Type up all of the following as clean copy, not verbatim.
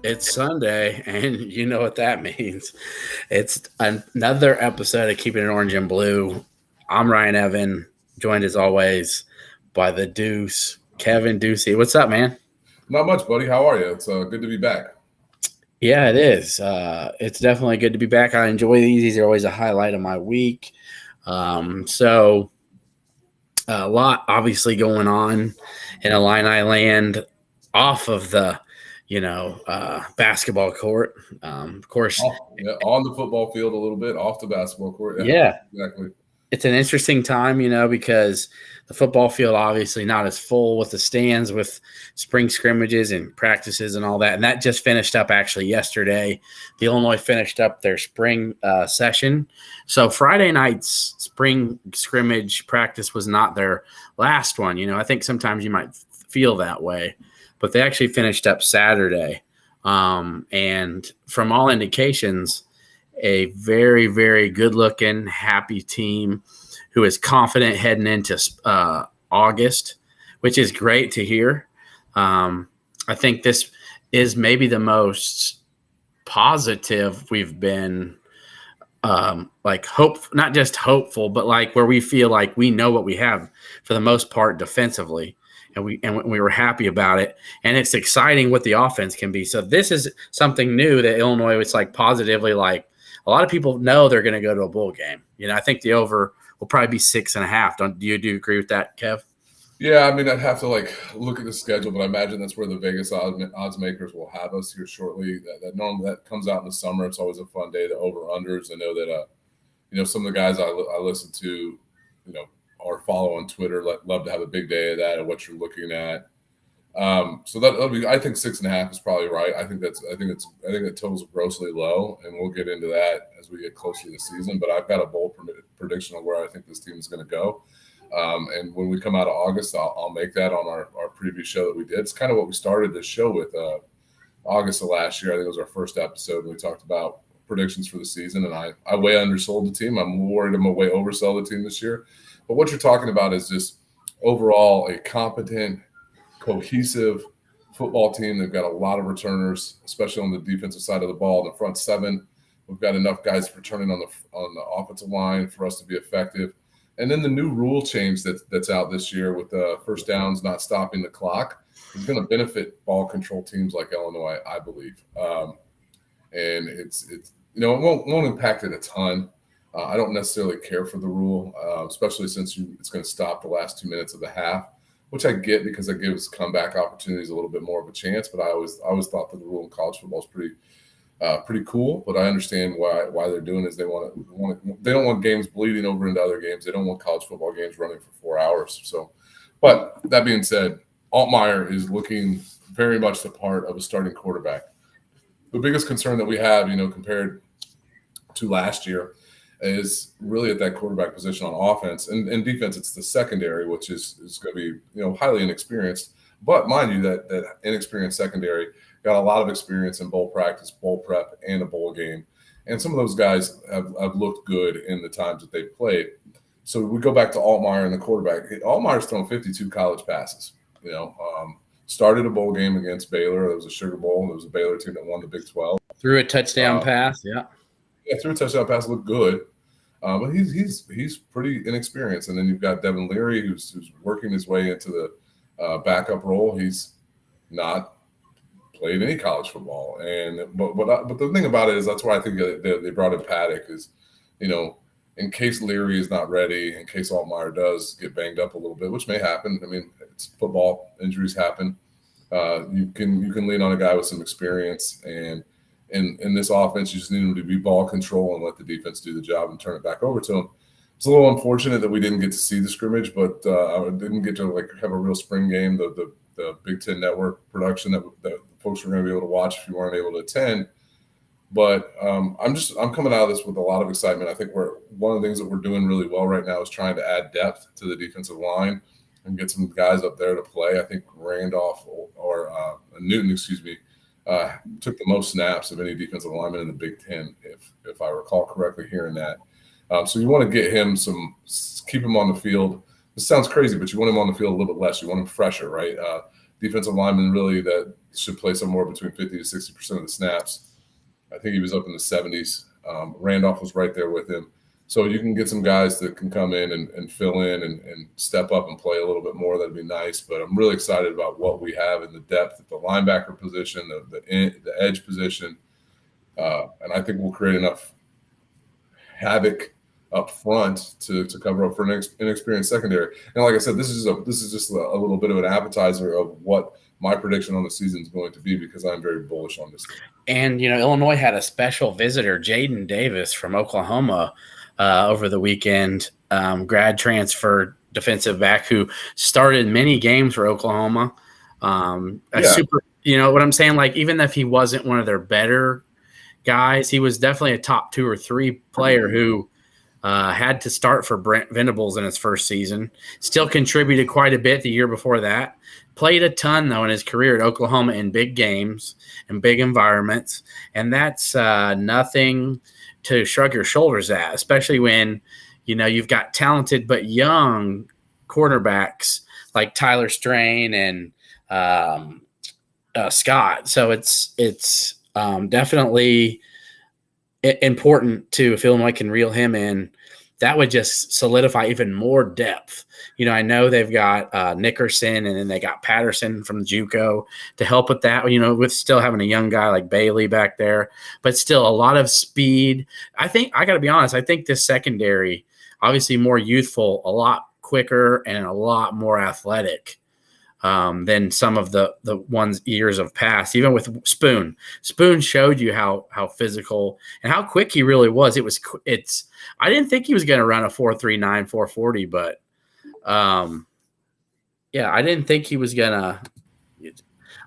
It's Sunday, and you know what that means. It's another episode of Keeping It Orange and Blue. I'm Ryan Evan, joined as always by the Deuce, Kevin Ducey. What's up, man? Not much, buddy. How are you? It's good to be back. Yeah, it is. It's definitely good to be back. I enjoy these. These are always a highlight of my week. So a lot obviously going on in Illini land off of the basketball court. Of course, Yeah, on the football field a little bit, off the basketball court. Yeah, yeah, exactly. it's an interesting time, because the football field obviously not as full with the stands with spring scrimmages and practices and all that. And that just finished up actually yesterday. The Illinois finished up their spring session. So Friday night's spring scrimmage practice was not their last one. I think sometimes you might feel that way, but they actually finished up Saturday. And from all indications, a very, very good-looking, happy team who is confident heading into August, which is great to hear. I think this is maybe the most positive we've been, not just hopeful, but like where we feel like we know what we have for the most part defensively. And we were happy about it, and it's exciting what the offense can be. So this is something new that Illinois was like positively like. A lot of people know they're going to go to a bowl game. I think the over will probably be 6.5. Do you agree with that, Kev? Yeah, I mean, I'd have to look at the schedule, but I imagine that's where the Vegas odds makers will have us here shortly. That normally that comes out in the summer. It's always a fun day. The over unders. I know that some of the guys I listen to, or follow on Twitter, love to have a big day of that and what you're looking at. So that'll be. I think 6.5 is probably right. I think that total's grossly low, and we'll get into that as we get closer to the season. But I've got a bold prediction of where I think this team is going to go. And when we come out of August, I'll make that on our preview show that we did. It's kind of what we started this show with. August of last year, I think it was our first episode, and we talked about predictions for the season. And I way undersold the team. I'm worried I'm going to way oversell the team this year. But what you're talking about is just overall a competent, cohesive football team. They've got a lot of returners, especially on the defensive side of the ball. In the front seven, we've got enough guys returning on the offensive line for us to be effective. And then the new rule change that's out this year with first downs not stopping the clock is going to benefit ball control teams like Illinois, I believe. And it's it won't impact it a ton. I don't necessarily care for the rule, especially since it's going to stop the last 2 minutes of the half, which I get because it gives comeback opportunities a little bit more of a chance. But I always thought that the rule in college football is pretty cool. But I understand why they're doing it is they don't want games bleeding over into other games. They don't want college football games running for 4 hours. So, but that being said, Altmaier is looking very much the part of a starting quarterback. The biggest concern that we have, compared to last year, is really at that quarterback position on offense and defense. It's the secondary, which is going to be highly inexperienced. But mind you, that inexperienced secondary got a lot of experience in bowl practice, bowl prep, and a bowl game. And some of those guys have looked good in the times that they've played. So we go back to Altmaier and the quarterback. Altmaier's thrown 52 college passes. Started a bowl game against Baylor. It was a Sugar Bowl. It was a Baylor team that won the Big 12. Threw a touchdown pass, yeah. Yeah, threw a touchdown pass, looked good. But he's pretty inexperienced. And then you've got Devin Leary, who's working his way into the backup role. He's not played any college football. But the thing about it is that's why I think they brought in Paddock is, in case Leary is not ready, in case Altmaier does get banged up a little bit, which may happen. I mean, it's football. Injuries happen. You can lean on a guy with some experience, and in this offense, you just need him to be ball control and let the defense do the job and turn it back over to him. It's a little unfortunate that we didn't get to see the scrimmage, but I didn't get to like have a real spring game, the Big Ten Network production that folks were going to be able to watch if you weren't able to attend. But I'm coming out of this with a lot of excitement. I think one of the things that we're doing really well right now is trying to add depth to the defensive line and get some guys up there to play. I think Randolph or Newton, took the most snaps of any defensive lineman in the Big Ten, if I recall correctly hearing that. So you want to get him keep him on the field. This sounds crazy, but you want him on the field a little bit less. You want him fresher, right? defensive lineman really that should play somewhere between 50 to 60% of the snaps. I think he was up in the 70s. Randolph was right there with him. So you can get some guys that can come in and fill in and step up and play a little bit more. That'd be nice. But I'm really excited about what we have in the depth at the linebacker position, the edge position. And I think we'll create enough havoc up front to cover up for an inexperienced secondary. And like I said, this is just a little bit of an appetizer of what my prediction on the season is going to be, because I'm very bullish on this. And, Illinois had a special visitor, Jaden Davis from Oklahoma, over the weekend, grad transfer defensive back who started many games for Oklahoma. Super, what I'm saying? Like, even if he wasn't one of their better guys, he was definitely a top 2 or 3 player who had to start for Brent Venables in his first season. Still contributed quite a bit the year before that. Played a ton, though, in his career at Oklahoma in big games and big environments. And that's nothing to shrug your shoulders at, especially when, you've got talented but young quarterbacks like Tyler Strain and Scott. So it's definitely important if Illinois can reel him in. That would just solidify even more depth. I know they've got Nickerson, and then they got Patterson from JUCO to help with that, with still having a young guy like Bailey back there, but still a lot of speed. I got to be honest, I think this secondary, obviously more youthful, a lot quicker, and a lot more athletic than some of the ones years of past. Even with Spoon showed you how physical and how quick he really was. I didn't think he was going to run a 4.39, 4.40, but I didn't think he was gonna.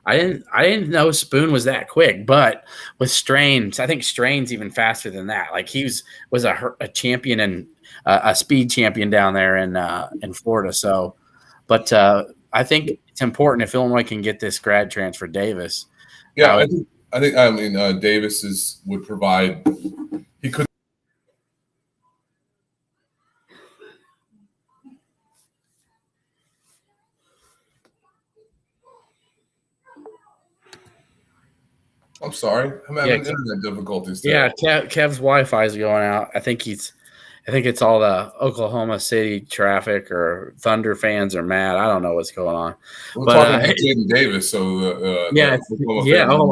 I didn't know Spoon was that quick, but with Strains, I think Strain's even faster than that. Like he was a champion and a speed champion down there in Florida. So, but I think it's important if Illinois can get this grad transfer Davis. Yeah, I think Davis would provide. He could. I'm sorry, I'm having internet difficulties today. Yeah, Kev's Wi-Fi is going out. I think it's all the Oklahoma City traffic, or Thunder fans are mad. I don't know what's going on. We're talking about Jaden Davis, so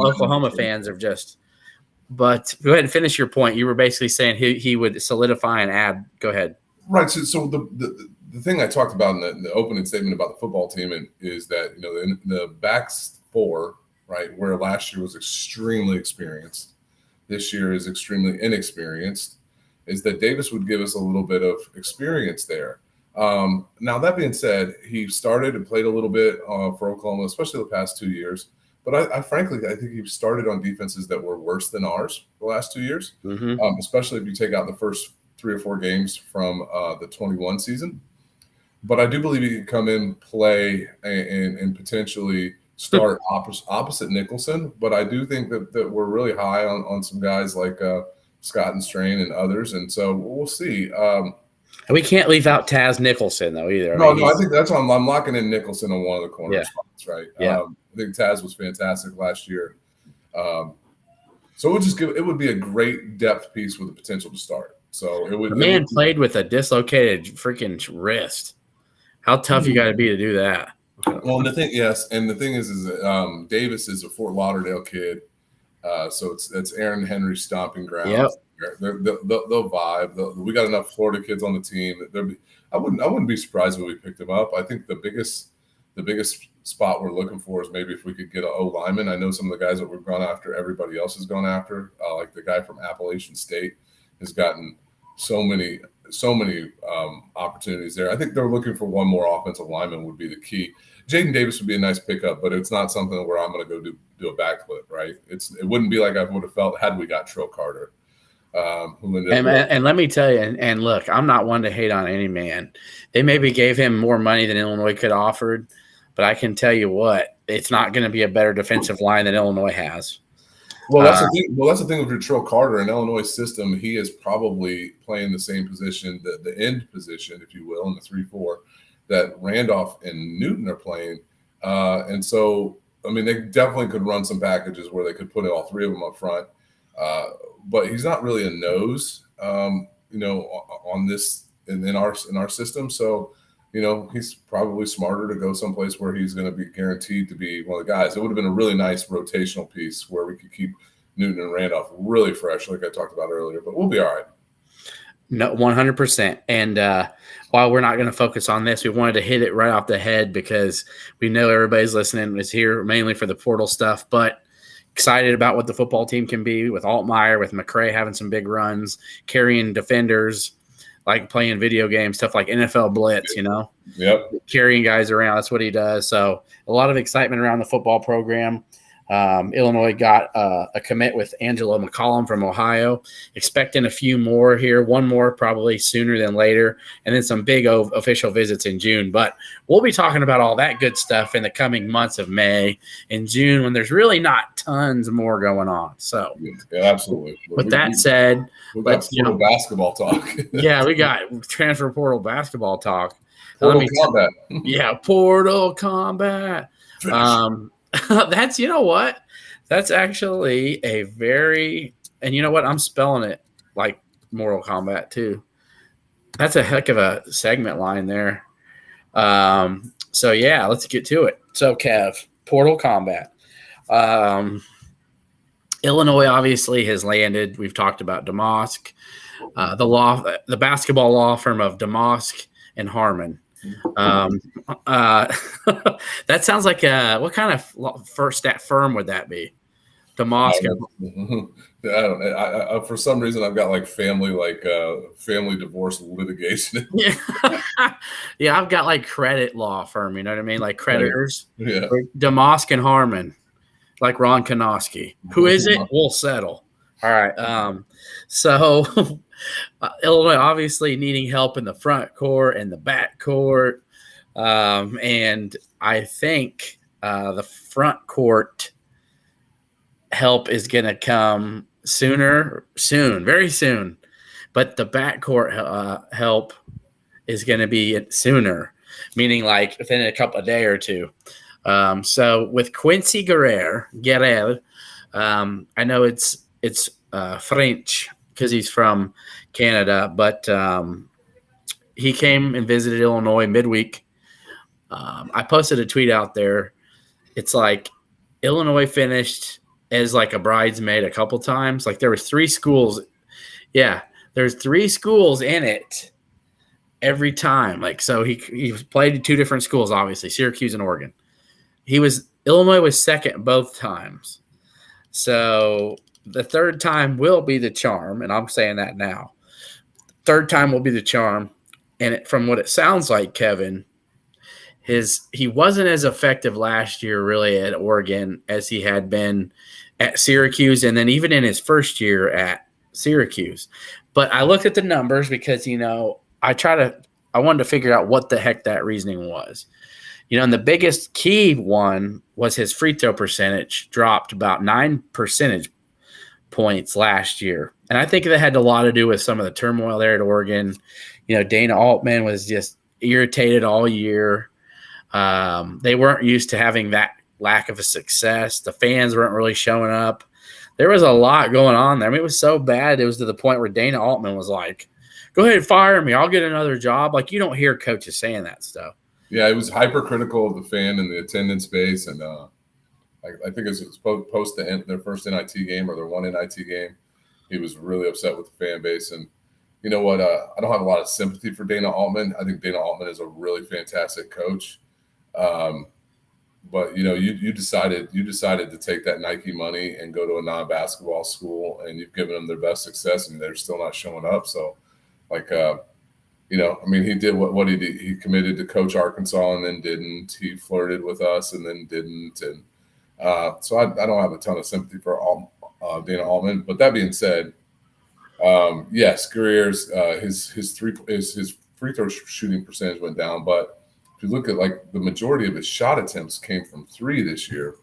Oklahoma fans are just. But go ahead and finish your point. You were basically saying he would solidify and add. Go ahead. Right. So the thing I talked about in the opening statement about the football team is that the backs 4, right, where last year was extremely experienced, this year is extremely inexperienced, is that Davis would give us a little bit of experience there. Now, that being said, he started and played a little bit for Oklahoma, especially the past 2 years. But I frankly think he started on defenses that were worse than ours the last 2 years, especially if you take out the first 3 or 4 games from the 21 season. But I do believe he could come in, play, and potentially start opposite Nicholson. But I do think that we're really high on some guys like Scott and Strain and others. And so we'll see. We can't leave out Taz Nicholson, though, either. I think that's why I'm locking in Nicholson on one of the corner spots, right? Yeah. I think Taz was fantastic last year. So it would be a great depth piece with the potential to start. So the man played with a dislocated freaking wrist. How tough you got to be to do that? Well, and the thing is Davis is a Fort Lauderdale kid, so it's Aaron Henry's stomping ground. Yep. They'll vibe. We got enough Florida kids on the team. I wouldn't be surprised if we picked him up. I think the biggest spot we're looking for is maybe if we could get an O lineman. I know some of the guys that we've gone after, everybody else has gone after. Like the guy from Appalachian State has gotten so many opportunities there. I think they're looking for one more offensive lineman would be the key. Jaden Davis would be a nice pickup, but it's not something where I'm going to go do a backflip, right? It wouldn't be like I would have felt had we got Trill Carter. And let me tell you, and look, I'm not one to hate on any man. They maybe gave him more money than Illinois could have offered, but I can tell you what, it's not going to be a better defensive line than Illinois has. Well, that's the thing. Well, that's the thing with your Trill Carter in Illinois system. He is probably playing the same position, the end position, if you will, in the 3-4 that Randolph and Newton are playing. And so, I mean, they definitely could run some packages where they could put all three of them up front. But he's not really a nose, on this in our system. So, he's probably smarter to go someplace where he's going to be guaranteed to be one of the guys. It would have been a really nice rotational piece where we could keep Newton and Randolph really fresh, like I talked about earlier. But we'll be all right. No, 100%. And while we're not going to focus on this, we wanted to hit it right off the head because we know everybody's listening is here mainly for the portal stuff, but excited about what the football team can be with Altmaier, with McCray having some big runs, carrying defenders, like playing video games, stuff like NFL Blitz, Yep. Carrying guys around. That's what he does. So a lot of excitement around the football program. Illinois got a commit with Angelo McCollum from Ohio, expecting a few more here, one more probably sooner than later, and then some big official visits in June. But we'll be talking about all that good stuff in the coming months of May and June when there's really not tons more going on. So, yeah, absolutely. With that said, let's portal basketball talk. Yeah, we got transfer portal basketball talk. Portal combat. Yeah, portal combat. That's, what? That's actually a very, and you know what? I'm spelling it like Mortal Kombat too. That's a heck of a segment line there. So yeah, let's get to it. So Kev, portal combat. Illinois obviously has landed. We've talked about Damask, the basketball law firm of Damask and Harmon. That sounds like what kind of firm would that be? Damask. I for some reason I've got like family divorce litigation. Yeah, I've got like credit law firm. You know what I mean? Like creditors. Yeah. Damask and Harmon, like Ron Konoski. Who is it? We'll settle. All right. So Illinois obviously needing help in the front court and the back court. And I think the front court help is going to come very soon. But the back court help is going to be sooner, meaning like within a couple of days or two. So with Quincy Guerrier, I know it's French because he's from Canada, but he came and visited Illinois midweek. I posted a tweet out there. It's like Illinois finished as like a bridesmaid a couple times. Like there was 3 schools. Yeah, there's 3 schools in it every time. Like so he played at 2 different schools, obviously, Syracuse and Oregon. Illinois was second both times. So the third time will be the charm, and I'm saying that now. Third time will be the charm. And from what it sounds like, Kevin, he wasn't as effective last year really at Oregon as he had been at Syracuse and then even in his first year at Syracuse. But I looked at the numbers because, I wanted to figure out what the heck that reasoning was. And the biggest key one was his free throw percentage dropped about 9 percentage points last year. And I think that had a lot to do with some of the turmoil there at Oregon. Dana Altman was just irritated all year. They weren't used to having that lack of a success. The fans weren't really showing up. There was a lot going on there. I mean, it was so bad. It was to the point where Dana Altman was like, go ahead and fire me. I'll get another job. Like, you don't hear coaches saying that stuff. Yeah, it was hypercritical of the fan and the attendance base. And I think it was post their first NIT game or their one NIT game. He was really upset with the fan base. And you know what? I don't have a lot of sympathy for Dana Altman. I think Dana Altman is a really fantastic coach. But you decided to take that Nike money and go to a non-basketball school, and you've given them their best success, and they're still not showing up. So, he did what he did. He committed to coach Arkansas and then didn't. He flirted with us and then didn't. And so I don't have a ton of sympathy for Dana Altman. But that being said, yes, Guerrier's his free throw shooting percentage went down, but if you look at like the majority of his shot attempts came from 3 this year.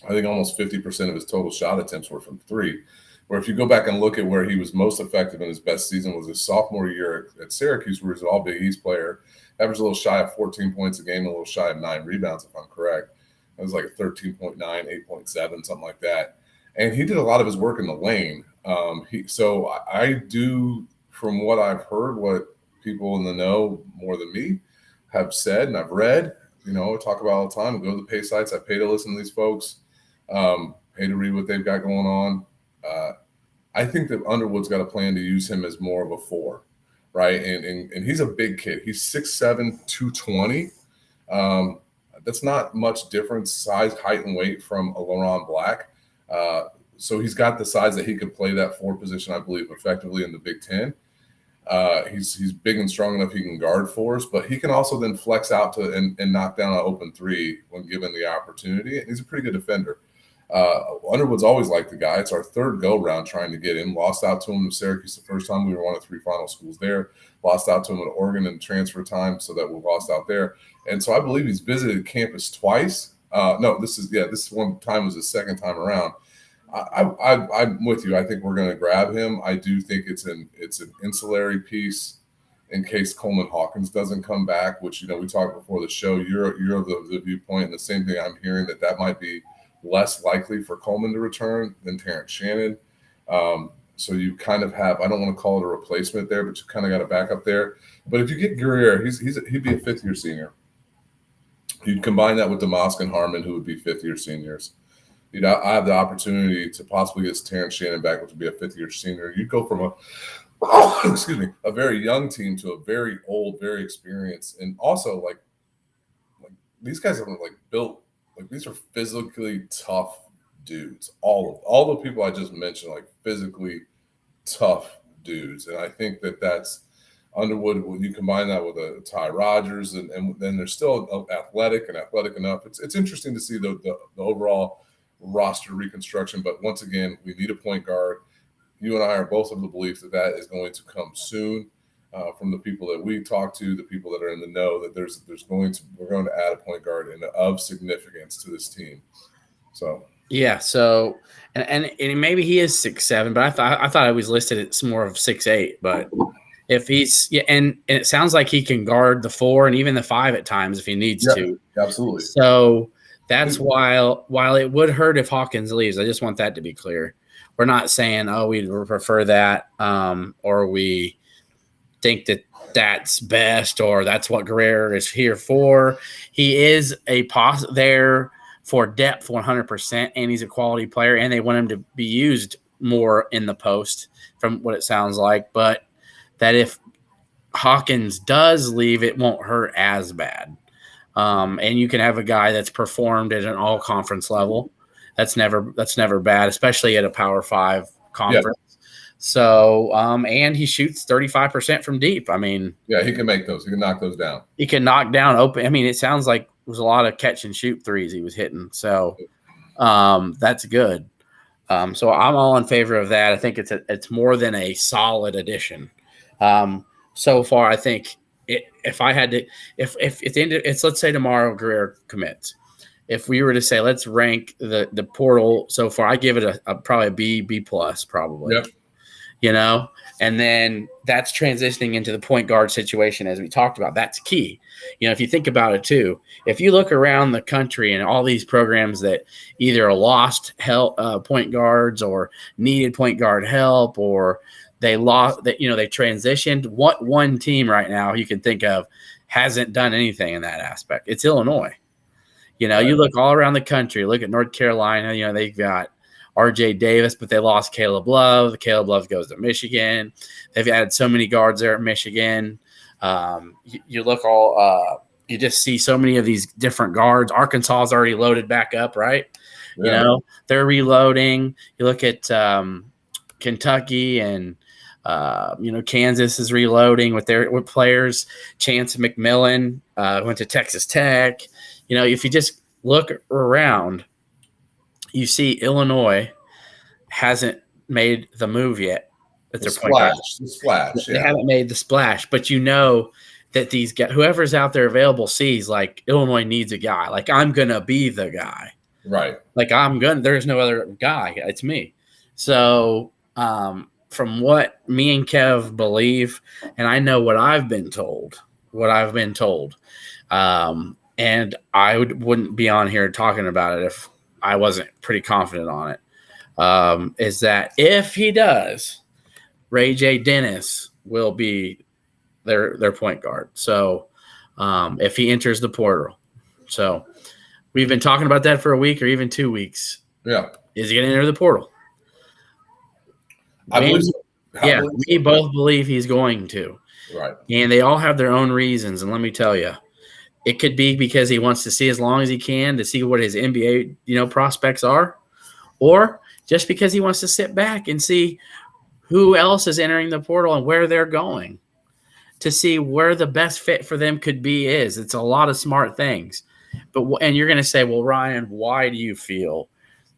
I think almost 50% of his total shot attempts were from 3. Where if you go back and look at where he was most effective in his best season was his sophomore year at Syracuse, where he's an all Big East player, averaged a little shy of 14 points a game, a little shy of 9 rebounds, if I'm correct. It was like a 13.9, 8.7, something like that. And he did a lot of his work in the lane. So I do, from what I've heard, what people in the know more than me have said and I've read, I talk about all the time. I go to the pay sites. I pay to listen to these folks, pay to read what they've got going on. I think that Underwood's got a plan to use him as more of a 4, right? And he's a big kid. He's 6'7", 220. That's not much difference, size, height, and weight from a Laurent Black. So he's got the size that he could play that 4 position, I believe, effectively in the Big Ten. He's big and strong enough he can guard for us, but he can also then flex out to and knock down an open 3 when given the opportunity. And he's a pretty good defender. Underwood's always liked the guy. It's our 3rd go-round trying to get him. Lost out to him in Syracuse the first time. We were one of 3 final schools there. Lost out to him at Oregon in transfer time, so that we lost out there. And so I believe he's visited campus twice. This is one time was his 2nd time around. I'm with you. I think we're going to grab him. I do think it's an ancillary piece in case Coleman Hawkins doesn't come back, which, we talked before the show. You're of the viewpoint, and the same thing I'm hearing, that might be less likely for Coleman to return than Terrence Shannon. So you kind of have, I don't want to call it a replacement there, but you kind of got a backup there. But if you get Guerrier, he'd be a 5th-year senior. You'd combine that with DeMosk and Harmon, who would be 5th-year seniors. I have the opportunity to possibly get Terrence Shannon back, which would be a 5th-year senior. You'd go from a very young team to a very old, very experienced, and also like these guys are built. These are physically tough dudes. All the people I just mentioned, physically tough dudes. And I think that's Underwood. When you combine that with a Ty Rodgers, and then they're still athletic enough. It's interesting to see the overall roster reconstruction. But once again, we need a point guard. You and I are both of the belief that is going to come soon. From the people that we talk to, the people that are in the know, that we're going to add a point guard of significance to this team. So yeah, so and maybe he is 6'7", but I thought I was listed at some more of 6'8". But if he's and it sounds like he can guard the 4 and even the 5 at times if he needs to. Absolutely. So that's while it would hurt if Hawkins leaves. I just want that to be clear. We're not saying we'd prefer that or we think that's best or that's what Guerrier is here for. He is a there for depth 100%, and he's a quality player, and they want him to be used more in the post from what it sounds like. But that if Hawkins does leave, it won't hurt as bad. And you can have a guy that's performed at an all-conference level. That's never bad, especially at a Power 5 conference. Yeah. So, and he shoots 35% from deep. I mean, he can make those. He can knock those down. He can knock down open. I mean, it sounds like it was a lot of catch and shoot threes he was hitting. So, that's good. So I'm all in favor of that. I think it's more than a solid addition. So far, I think if I had to, if at the end, let's say tomorrow Guerrier commits. If we were to say let's rank the portal so far, I give it probably a B plus probably. Yep. And then that's transitioning into the point guard situation as we talked about. That's key. If you think about it too, if you look around the country and all these programs that either lost help point guards or needed point guard help, or they lost that, they transitioned. What one team right now you can think of hasn't done anything in that aspect? It's Illinois. You look all around the country, look at North Carolina, they've got RJ Davis, but they lost Caleb Love. Caleb Love goes to Michigan. They've added so many guards there at Michigan. You look you just see so many of these different guards. Arkansas is already loaded back up, right? Yeah. They're reloading. You look at Kentucky and Kansas is reloading with players. Chance McMillan went to Texas Tech. If you just look around, you see Illinois hasn't made the move yet. The splash. They haven't made the splash, but that these guys, whoever's out there available sees Illinois needs a guy. I'm going to be the guy. Right. There's no other guy. It's me. So From what me and Kev believe, and I know what I've been told, and I wouldn't be on here talking about it if I wasn't pretty confident on it, is that if he does, Ray J. Dennis will be their point guard. So if he enters the portal. So we've been talking about that for a week or even 2 weeks. Yeah. Is he going to enter the portal? I believe so. We both believe he's going to. Right. And they all have their own reasons. And let me tell you, it could be because he wants to see as long as he can to see what his NBA, prospects are, or just because he wants to sit back and see who else is entering the portal and where they're going to see where the best fit for them could be is. It's a lot of smart things. And you're going to say, well, Ryan, why do you feel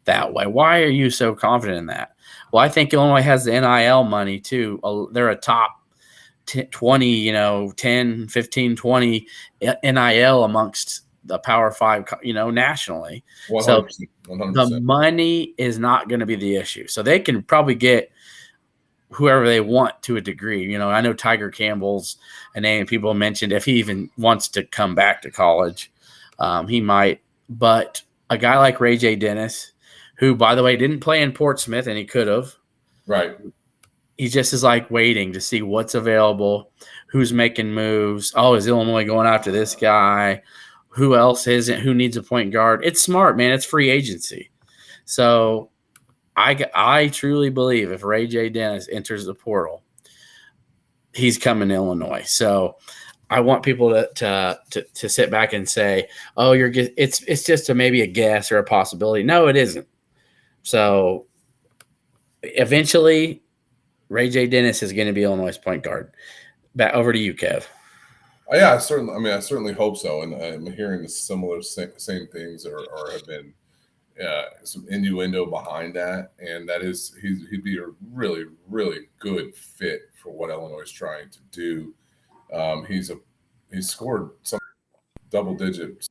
that way? Why are you so confident in that? Well, I think Illinois has the NIL money too. They're a top 20, 10, 15, 20 NIL amongst the Power 5, nationally. 100%, so 100%. The money is not going to be the issue. So they can probably get whoever they want to a degree. I know Tiger Campbell's a name people mentioned. If he even wants to come back to college, he might. But a guy like Ray J. Dennis, who, by the way, didn't play in Portsmouth, and he could have. Right. He just is like waiting to see what's available, who's making moves. Oh, is Illinois going after this guy? Who else isn't? Who needs a point guard? It's smart, man. It's free agency. So I truly believe if Ray J. Dennis enters the portal, he's coming to Illinois. So I want people to sit back and say, oh, it's just maybe a guess or a possibility. No, it isn't. So eventually, Ray J. Dennis is going to be Illinois' point guard. Back over to you, Kev. Yeah, I certainly hope so. And I'm hearing the similar same things or have been some innuendo behind that. And that is he'd be a really, really good fit for what Illinois is trying to do. He's scored some double digits,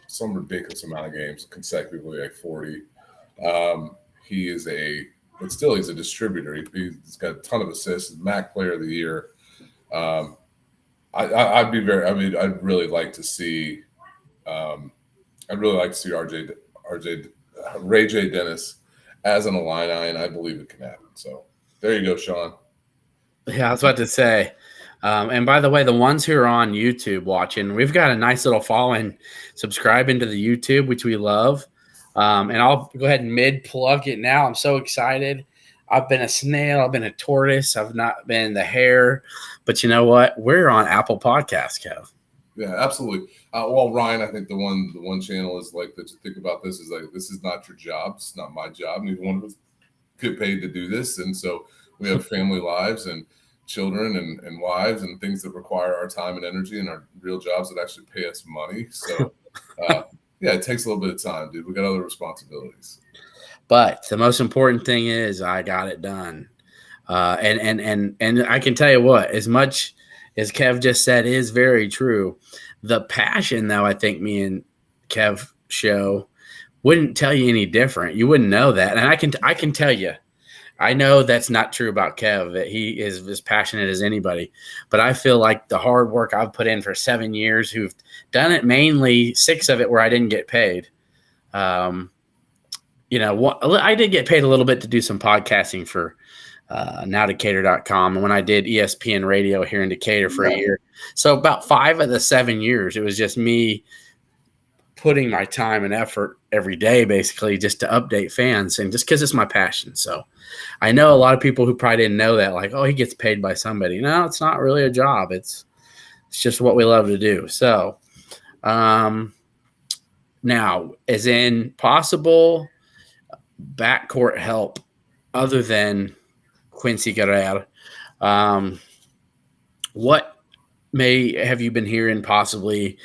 some ridiculous amount of games consecutively, like 40. He's a distributor. He's got a ton of assists. Mac Player of the Year. I'd really like to see. Ray J. Dennis as an Illini, and I believe it can happen. So there you go, Sean. Yeah, I was about to say. And by the way, the ones who are on YouTube watching, we've got a nice little following, subscribing to the YouTube, which we love. And I'll go ahead and mid-plug it now. I'm so excited. I've been a snail. I've been a tortoise. I've not been the hare. But you know what? We're on Apple Podcasts, Kev. Yeah, absolutely. Well, Ryan, I think the one channel is like that. To think about this is like, this is not your job. It's not my job. Neither one of us get paid to do this. And so we have family lives and children and wives and things that require our time and energy and our real jobs that actually pay us money. So, yeah, it takes a little bit of time, dude. We got other responsibilities. But the most important thing is I got it done. And I can tell you what, as much as Kev just said is very true, the passion, though, I think me and Kev show wouldn't tell you any different. You wouldn't know that. And I can tell you, I know that's not true about Kev, that he is as passionate as anybody. But I feel like the hard work I've put in for 7 years, who've done it mainly 6 of it where I didn't get paid. I did get paid a little bit to do some podcasting for nowdecatur.com. And when I did ESPN radio here in Decatur for a year. So about 5 of the 7 years, it was just me putting my time and effort every day, basically, just to update fans and just because it's my passion. So I know a lot of people who probably didn't know that, like, oh, he gets paid by somebody. No, it's not really a job. It's just what we love to do. So now, as in possible backcourt help other than Quincy Guerrier, what may have you been hearing possibly,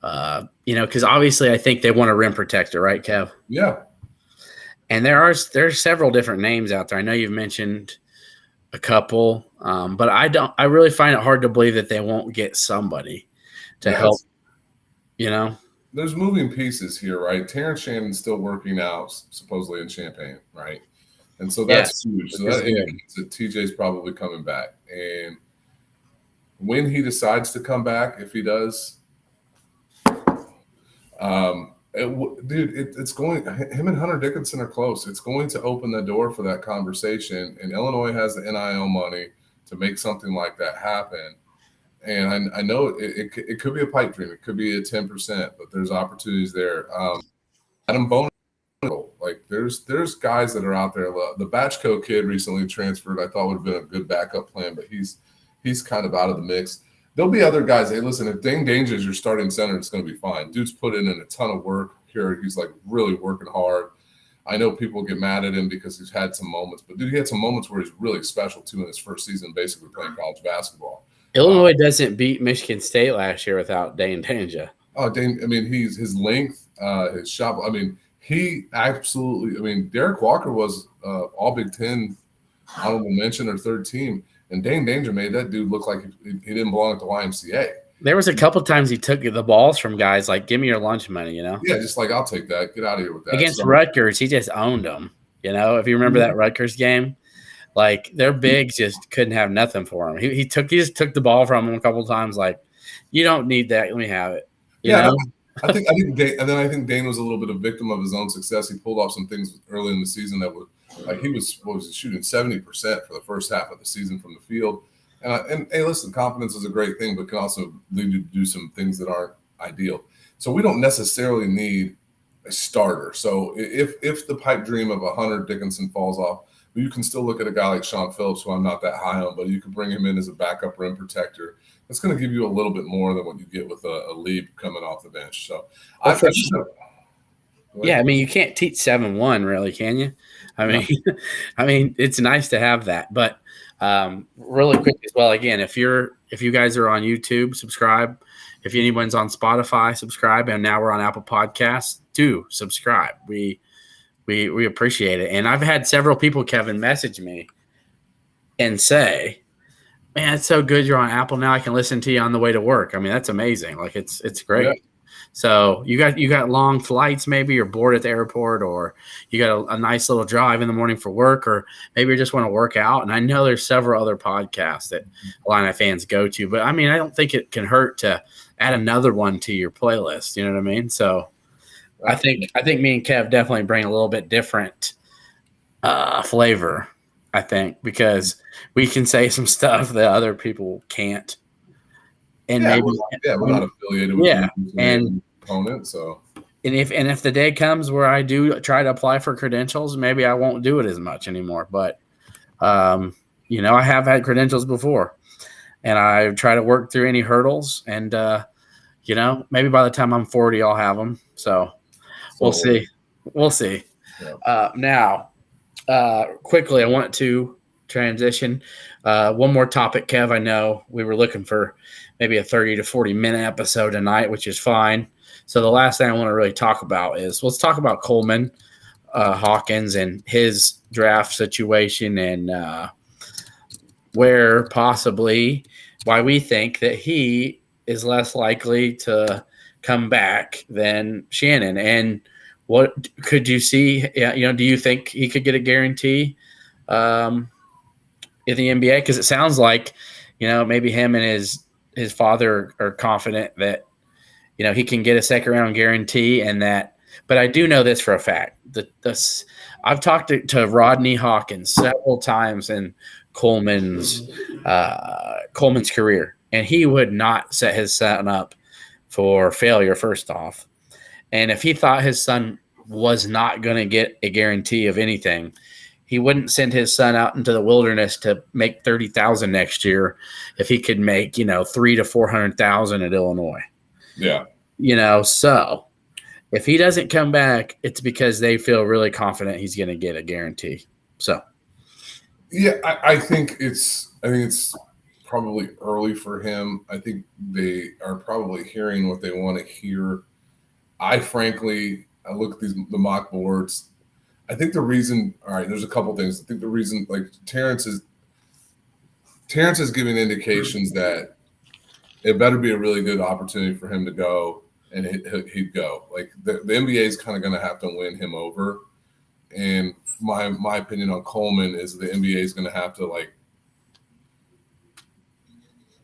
because obviously I think they want a rim protector, right, Kev? Yeah. And there's several different names out there. I know you've mentioned a couple, but I really find it hard to believe that they won't get somebody to help, There's moving pieces here, right? Terrence Shannon's still working out supposedly in Champaign, right? And so that's Yes, huge. So which is that good. indicates that TJ's probably coming back. And when he decides to come back, if he does, it's going. Him and Hunter Dickinson are close. It's going to open the door for that conversation. And Illinois has the NIL money to make something like that happen. And I know it could be a pipe dream. It could be a 10%, but there's opportunities there. Adam Boner, like there's guys that are out there. The Batchco kid recently transferred. I thought would have been a good backup plan, but he's kind of out of the mix. There'll be other guys. Hey, listen, if Dane Danger is your starting center, it's going to be fine. Dude's put in a ton of work here. He's like really working hard. I know people get mad at him because he's had some moments, but dude, he had some moments where he's really special too in his first season, basically playing college basketball. Illinois doesn't beat Michigan State last year without Dane Danger. Oh, Dane! I mean, his length, his shot. I mean, he absolutely. I mean, Derek Walker was all Big Ten honorable mention or third team, and Dane Danger made that dude look like he didn't belong at the YMCA. There was a couple times he took the balls from guys like, "Give me your lunch money," you know. Yeah, just like I'll take that. Get out of here with that. Against Rutgers, he just owned them. You know, if you remember that Rutgers game, like their bigs just couldn't have nothing for him. He just took the ball from him a couple times. Like, you don't need that. Let me have it. You know? I think Dane, and then I think Dane was a little bit of victim of his own success. He pulled off some things early in the season that were like he was shooting 70% for the first half of the season from the field. And hey, listen, confidence is a great thing, but can also lead you to do some things that aren't ideal. So we don't necessarily need a starter. So if the pipe dream of a Hunter Dickinson falls off, you can still look at a guy like Sean Phillips, who I'm not that high on, but you can bring him in as a backup rim protector. That's going to give you a little bit more than what you get with a lead coming off the bench. So, yeah, I mean, you can't teach 7-1, really, can you? I mean, I mean, it's nice to have that, but really quick as well. Again, if you guys are on YouTube, subscribe. If anyone's on Spotify, subscribe. And now we're on Apple Podcasts, do subscribe. We appreciate it. And I've had several people, Kevin, message me and say, "Man, it's so good you're on Apple now. I can listen to you on the way to work." I mean, that's amazing. Like it's great. Yeah. So you got long flights, maybe you're bored at the airport, or you got a nice little drive in the morning for work, or maybe you just want to work out. And I know there's several other podcasts that Illini fans go to, but I mean, I don't think it can hurt to add another one to your playlist. You know what I mean? So I think me and Kev definitely bring a little bit different flavor. I think because we can say some stuff that other people can't, and maybe we're not affiliated with and opponent. So and if the day comes where I do try to apply for credentials, maybe I won't do it as much anymore. But you know, I have had credentials before, and I try to work through any hurdles. And you know, maybe by the time I'm 40, I'll have them. So we'll see. We'll see. Yeah. Now. Quickly, I want to transition. One more topic, Kev. I know we were looking for maybe a 30 to 40-minute episode tonight, which is fine. So the last thing I want to really talk about is let's talk about Coleman Hawkins and his draft situation and where possibly why we think that he is less likely to come back than Shannon. And what could you see? You know, do you think he could get a guarantee in the NBA? Because it sounds like, you know, maybe him and his father are confident that, you know, he can get a second round guarantee and that. But I do know this for a fact. I've talked to Rodney Hawkins several times in Coleman's career, and he would not set his son up for failure. First off. And if he thought his son was not going to get a guarantee of anything, he wouldn't send his son out into the wilderness to make $30,000 next year if he could make, you know, $300,000 to $400,000 at Illinois. Yeah. You know, so if he doesn't come back, it's because they feel really confident he's going to get a guarantee. So, yeah, I think it's probably early for him. I think they are probably hearing what they want to hear. I look at the mock boards. I think the reason, all right, there's a couple things. I think the reason, like Terrence is giving indications that it better be a really good opportunity for him to go, and he'd go. Like the NBA is kind of going to have to win him over. And my opinion on Coleman is the NBA is going to have to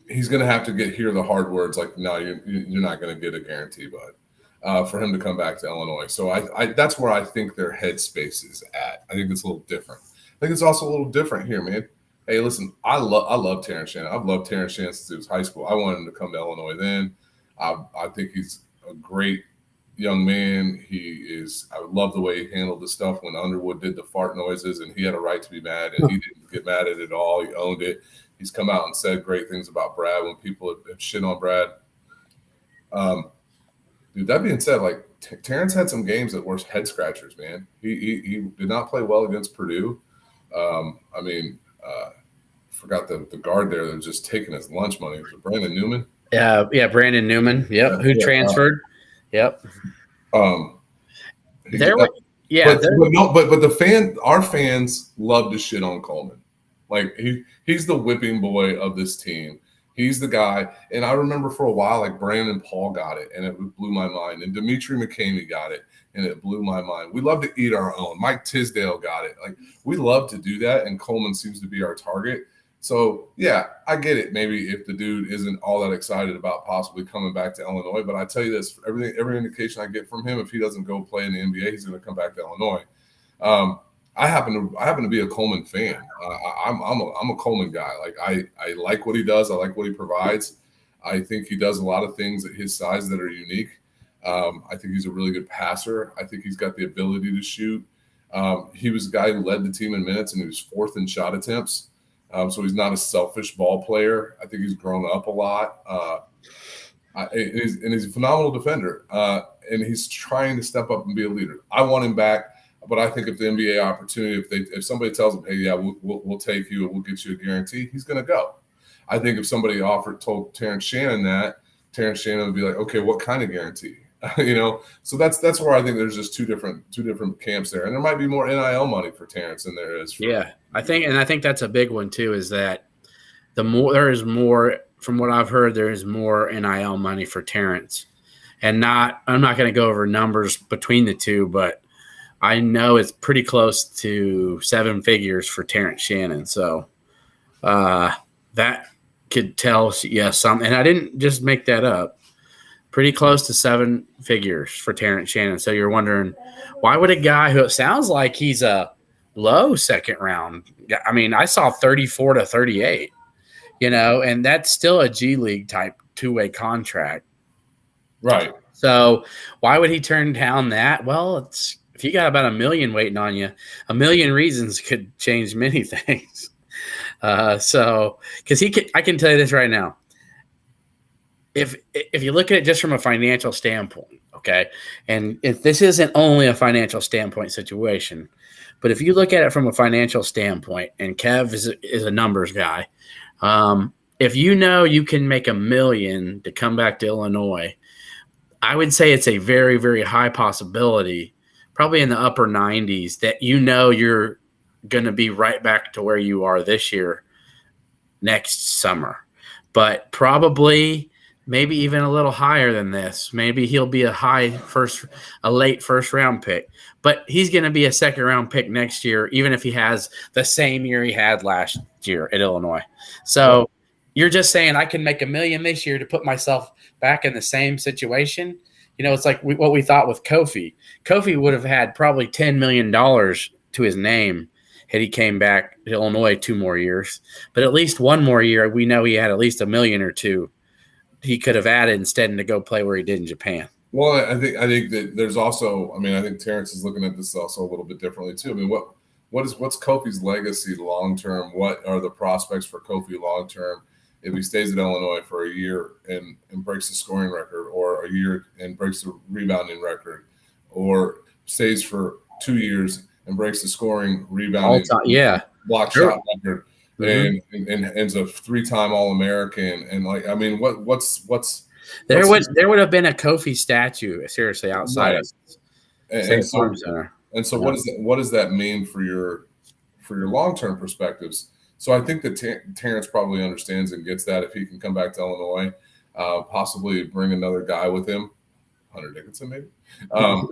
he's going to have to hear the hard words like, no, you're not going to get a guarantee, bud, for him to come back to Illinois. So I that's where I think their headspace is at. I think it's a little different. I think it's also a little different here, man. Hey, listen, I love Terrence Shannon. I've loved Terrence Shannon since he was high school. I wanted him to come to Illinois then. I think he's a great young man. I love the way he handled the stuff when Underwood did the fart noises, and he had a right to be mad, and he didn't get mad at it at all. He owned it. He's come out and said great things about Brad when people have shit on Brad. Dude, that being said, like Terrence had some games that were head scratchers, man. He did not play well against Purdue. Forgot the guard there that was just taking his lunch money. Was it Brandon Newman? Yeah, Brandon Newman. Yep, who transferred. Yep. Our fans love to shit on Coleman. Like he's the whipping boy of this team. He's the guy. And I remember for a while, like Brandon Paul got it, and it blew my mind. And Dimitri McCamey got it, and it blew my mind. We love to eat our own. Mike Tisdale got it. Like we love to do that, and Coleman seems to be our target. So, yeah, I get it. Maybe if the dude isn't all that excited about possibly coming back to Illinois, but I tell you this, every indication I get from him, if he doesn't go play in the NBA, he's going to come back to Illinois. I happen to be a Coleman fan. I'm a Coleman guy. Like I like what he does. I like what he provides. I think he does a lot of things at his size that are unique. I think he's a really good passer. I think he's got the ability to shoot. He was the guy who led the team in minutes, and he was fourth in shot attempts. So he's not a selfish ball player. I think he's grown up a lot. And he's a phenomenal defender. And he's trying to step up and be a leader. I want him back, but I think if the NBA opportunity, if somebody tells him, hey, yeah, we'll take you and we'll get you a guarantee, he's going to go. I think if somebody told Terrence Shannon that, Terrence Shannon would be like, okay, what kind of guarantee? So that's where I think there's just two different camps there, and there might be more NIL money for Terrence than there is. I think that's a big one too. Is that there is more from what I've heard. There is more NIL money for Terrence, and I'm not going to go over numbers between the two, but I know it's pretty close to 7 figures for Terrence Shannon. So that could tell something, and I didn't just make that up. Pretty close to 7 figures for Terrence Shannon. So you're wondering, why would a guy who it sounds like he's a low second round? I mean, I saw 34 to 38, and that's still a G League type 2-way contract. Right. So why would he turn down that? Well, if you got about $1 million waiting on you, a million reasons could change many things. Because I can tell you this right now. If you look at it just from a financial standpoint, okay, and if this isn't only a financial standpoint situation, but if you look at it from a financial standpoint, and Kev is a numbers guy, if you can make $1 million to come back to Illinois, I would say it's a very, very high possibility, probably in the upper 90s, that you're going to be right back to where you are this year, next summer, but probably – maybe even a little higher than this. Maybe he'll be a late first round pick, but he's going to be a second round pick next year, even if he has the same year he had last year at Illinois. So you're just saying I can make $1 million this year to put myself back in the same situation. It's like what we thought with Kofi. Kofi would have had probably $10 million to his name had he came back to Illinois 2 more years, but at least 1 more year, we know he had at least $1 million or 2 he could have added instead to go play where he did in Japan. Well, I think that there's also, I think Terrence is looking at this also a little bit differently too. I mean, what's Kofi's legacy long term? What are the prospects for Kofi long term if he stays at Illinois for a year and breaks the scoring record, or a year and breaks the rebounding record, or stays for 2 years and breaks the scoring, rebounding, block shot record? Mm-hmm. And ends a 3-time All-American, and what's there would have been a Kofi statue seriously outside of so what does that mean for your long-term perspectives? So I think that Terrence probably understands and gets that if he can come back to Illinois, possibly bring another guy with him, Hunter Dickinson, maybe. And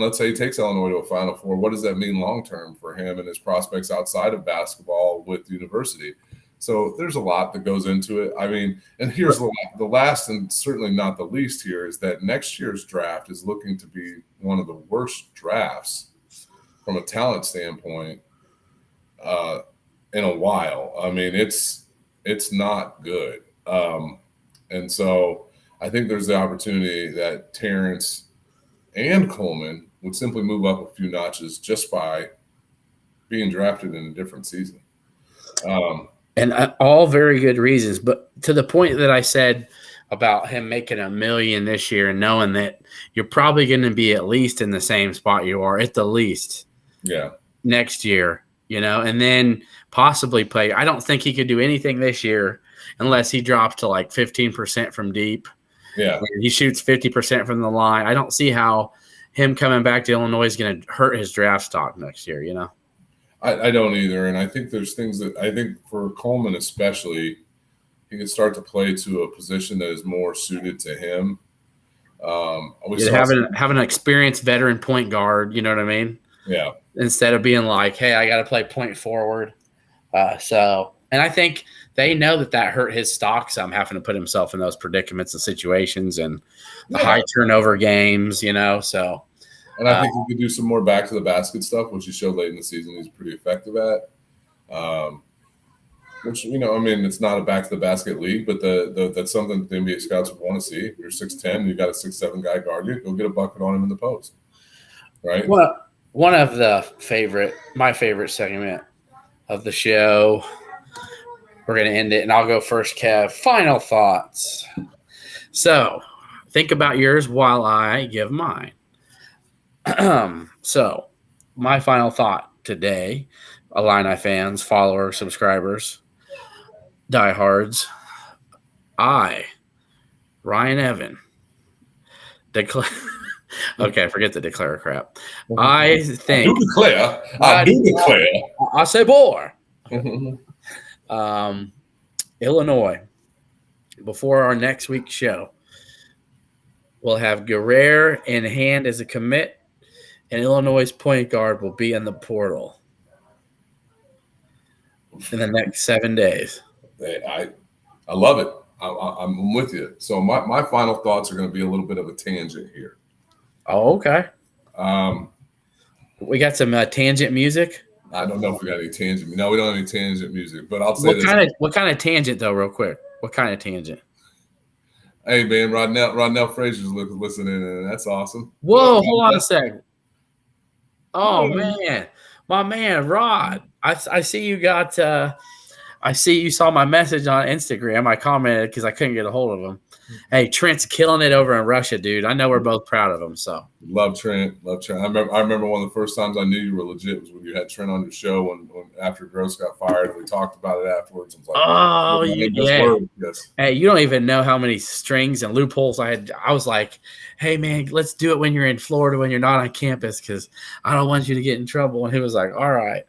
let's say he takes Illinois to a Final Four. What does that mean long term for him and his prospects outside of basketball with the university? So there's a lot that goes into it. I mean, and here's the last and certainly not the least here is that next year's draft is looking to be one of the worst drafts from a talent standpoint in a while. I mean, it's not good. And so I think there's the opportunity that Terrence and Coleman would simply move up a few notches just by being drafted in a different season. And all very good reasons. But to the point that I said about him making $1 million this year and knowing that you're probably going to be at least in the same spot you are, at the least, next year, and then possibly play. I don't think he could do anything this year unless he drops to like 15% from deep. Yeah. He shoots 50% from the line. I don't see how him coming back to Illinois is going to hurt his draft stock next year, I don't either. And I think there's things that I think for Coleman especially, he can start to play to a position that is more suited to him. Having an experienced veteran point guard, you know what I mean? Yeah. Instead of being like, hey, I got to play point forward. And I think they know that hurt his stock some, having to put himself in those predicaments and situations and the high turnover games, so. And I think he could do some more back to the basket stuff, which he showed late in the season he's pretty effective at. Which, it's not a back to the basket league, but that's something the NBA scouts would want to see. If you're 6'10", you got a 6'7" guy guard you, go get a bucket on him in the post. Right? Well, one of my favorite segment of the show. We're going to end it, and I'll go first, Kev. Final thoughts. So, think about yours while I give mine. So, my final thought today, Illini fans, followers, subscribers, diehards, Ryan Evan, okay, forget the declare crap. I think I do declare. I say more. Illinois, before our next week's show, we'll have Guerrier in hand as a commit, and Illinois' point guard will be in the portal in the next 7 days. I love it. I'm with you. So my final thoughts are going to be a little bit of a tangent here. Oh, okay. We got some tangent music. I don't know if we got any tangent. No, we don't have any tangent music. But I'll say What kind of tangent, though, real quick? What kind of tangent? Hey, man, Rodnell Frazier's listening, and that's awesome. Whoa, hold on a second. Oh, man. My man, Rod. I see you got I see you saw my message on Instagram. I commented because I couldn't get a hold of him. Hey, Trent's killing it over in Russia, dude. I know we're both proud of him. So love Trent. I remember one of the first times I knew you were legit was when you had Trent on your show when after Gross got fired, and we talked about it afterwards. I was like, yes. Hey, you don't even know how many strings and loopholes I had. I was like, hey, man, let's do it when you're in Florida when you're not on campus because I don't want you to get in trouble. And he was like, all right.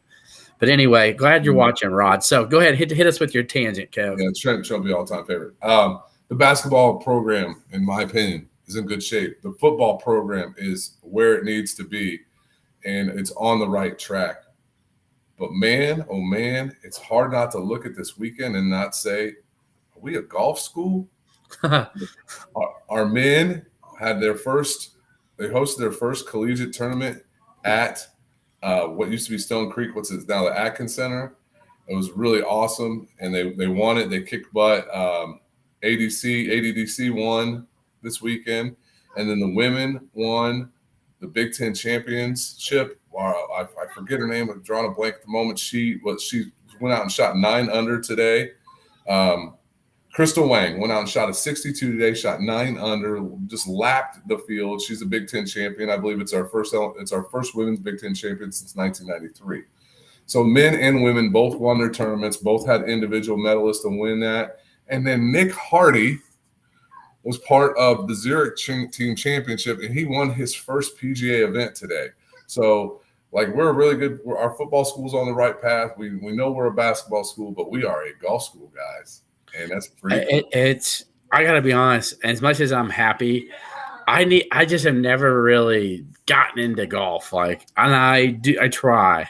But anyway, glad you're watching, Rod. So go ahead, hit us with your tangent, Kev. Yeah, Trent will be all-time favorite. The basketball program, in my opinion, is in good shape. The football program is where it needs to be, and it's on the right track. But man, oh man, it's hard not to look at this weekend and not say, are we a golf school? Our men had they hosted their first collegiate tournament at what used to be Stone Creek, what's it now, the Atkins Center. It was really awesome, and they won it. They kicked butt. ADDC won this weekend, and then the women won the Big Ten championship. I forget her name. I'm drawing a blank at the moment. She went out and shot 9 under today. Crystal Wang went out and shot a 62 today, shot 9 under, just lapped the field. She's a Big Ten champion. I believe it's our first women's Big Ten champion since 1993. So men and women both won their tournaments, both had individual medalists to win that. And then Nick Hardy was part of the Zurich team championship, and he won his first PGA event today. So, we're really good. Our football school's on the right path. We know we're a basketball school, but we are a golf school, guys. And that's pretty cool. I got to be honest, as much as I'm happy I just have never really gotten into golf. Like, and I try.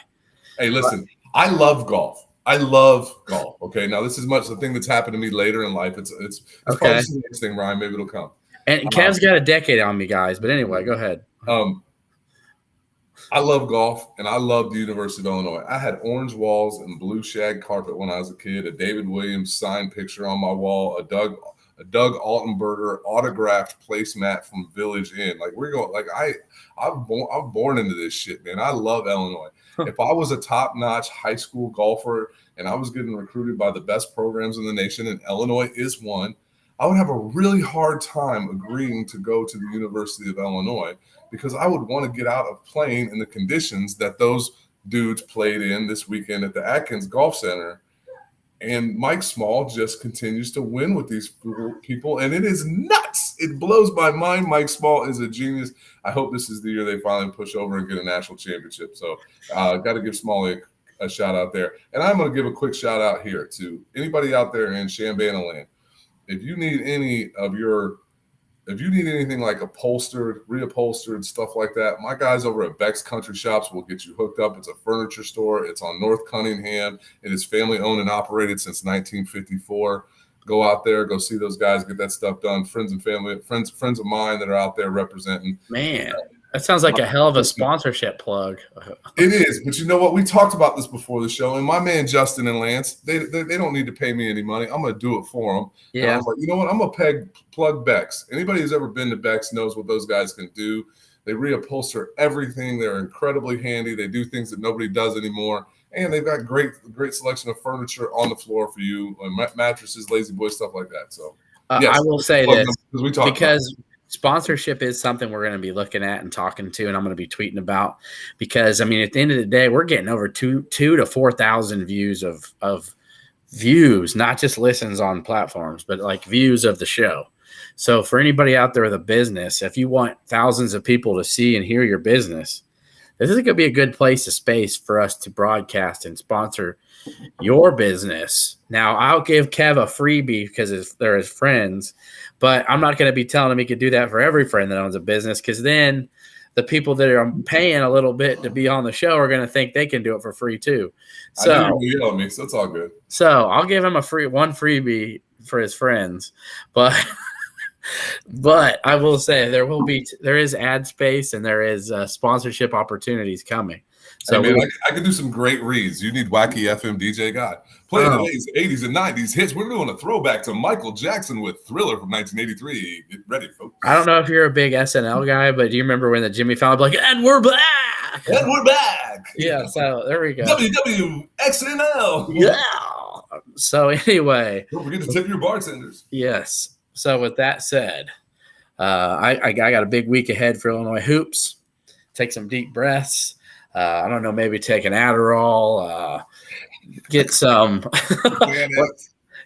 Hey, listen, I love golf. I love golf. Okay, now this is much the thing that's happened to me later in life. It's probably Okay. just the next thing, Ryan. Maybe it'll come. And Kev's got a decade on me, guys. But anyway, go ahead. I love golf, and I love the University of Illinois. I had orange walls and blue shag carpet when I was a kid. A David Williams signed picture on my wall. A Doug Altenberger autographed placemat from Village Inn. Like we're going. Like I'm born into this shit, man. I love Illinois. If I was a top-notch high school golfer and I was getting recruited by the best programs in the nation, and Illinois is one, I would have a really hard time agreeing to go to the University of Illinois because I would want to get out of playing in the conditions that those dudes played in this weekend at the Atkins Golf Center. And Mike Small just continues to win with these people, and it is nuts. It blows my mind. Mike Small is a genius. I hope this is the year they finally push over and get a national championship. So got to give Smalley a shout out there. And I'm going to give a quick shout out here to anybody out there in Chambana land. If you need anything like upholstered, reupholstered, stuff like that, my guys over at Beck's Country Shops will get you hooked up. It's a furniture store. It's on North Cunningham. It is family owned and operated since 1954. Go out there, go see those guys, get that stuff done. Friends and family, friends of mine that are out there representing. Man, that sounds like a hell of a sponsorship plug. It is, but you know what? We talked about this before the show, and my man Justin and Lance, they don't need to pay me any money. I'm going to do it for them. Yeah. And I was like, you know what? I'm going to plug Beck's. Anybody who's ever been to Beck's knows what those guys can do. They reupholster everything. They're incredibly handy. They do things that nobody does anymore. And they've got great selection of furniture on the floor for you, mattresses, lazy boy, stuff like that. So yes, I will say this because sponsorship is something we're going to be looking at and talking to, and I'm going to be tweeting about because, I mean, at the end of the day, we're getting over 2,000 to 4,000 views of views, not just listens on platforms, but like views of the show. So for anybody out there with a business, if you want thousands of people to see and hear your business, this is going to be a good place, a space for us to broadcast and sponsor your business. Now, I'll give Kev a freebie because they're his friends, but I'm not going to be telling him he could do that for every friend that owns a business because then the people that are paying a little bit to be on the show are going to think they can do it for free too. So I know you yell at me, so it's all good. So I'll give him one freebie for his friends, but I will say there is ad space and there is sponsorship opportunities coming. So I mean, I can do some great reads. You need wacky FM DJ guy. Playing the 80s and 90s hits. We're doing a throwback to Michael Jackson with Thriller from 1983. Get ready, folks. I don't know if you're a big SNL guy, but do you remember when the Jimmy Fallon was like, and we're back? And we're back. Yeah, so there we go. WWXNL. Yeah. So anyway. Don't forget to tip your bartenders. Yes. So with that said, I got a big week ahead for Illinois hoops. Take some deep breaths. I don't know, maybe take an Adderall, get some, some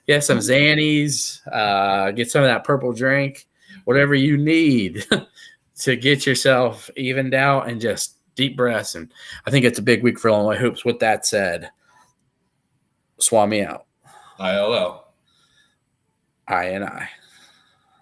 Xannies, get some of that purple drink, whatever you need to get yourself evened out and just deep breaths. And I think it's a big week for Illinois hoops. With that said, swap me out. ILL. I.